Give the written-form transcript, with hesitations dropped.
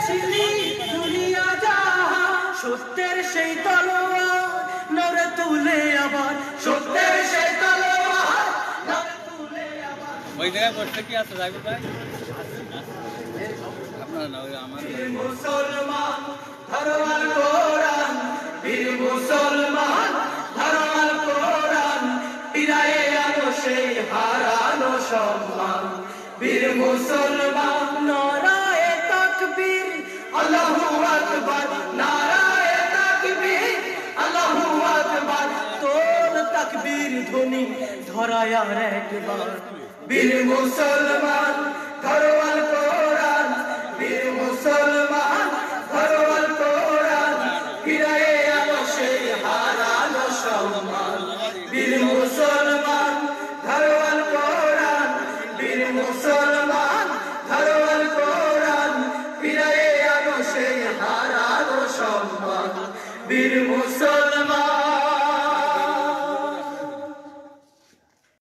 ছিলি দুনিয়া জাহা সত্যের সেই তলোয়ার নড়ে তুলে আবার সত্যের সেই তলোয়ার নড়ে তুলে আবার ওই জায়গায় বসতে কি আছে যাইব ভাই আপনারা না ওই আমার মুসলমান ধরো আল কোরআন বীর মুসলমান ধরো আল কোরআন ফিরায়ে আনো সেই হারানো সম্মান বীর মুসলমান নারায়ে তাকবীর আল্লাহু আকবার নারায়ে তাকবীর আল্লাহু আকবার তোল তাকবীর ধ্বনি ধরায় আর একবার বীর মুসলমান ধরো আল কোরআন বীর মুসলমান ধরো আল কোরআন ফিরায়ে আনো সেই হারানো সম্মান বীর মুসলমান ধরো আল কোরআন বীর মুসলমান ধরো আল কোরআন ফিরায়ে আনো সেই হারানো সম্মান বীর মুসলমান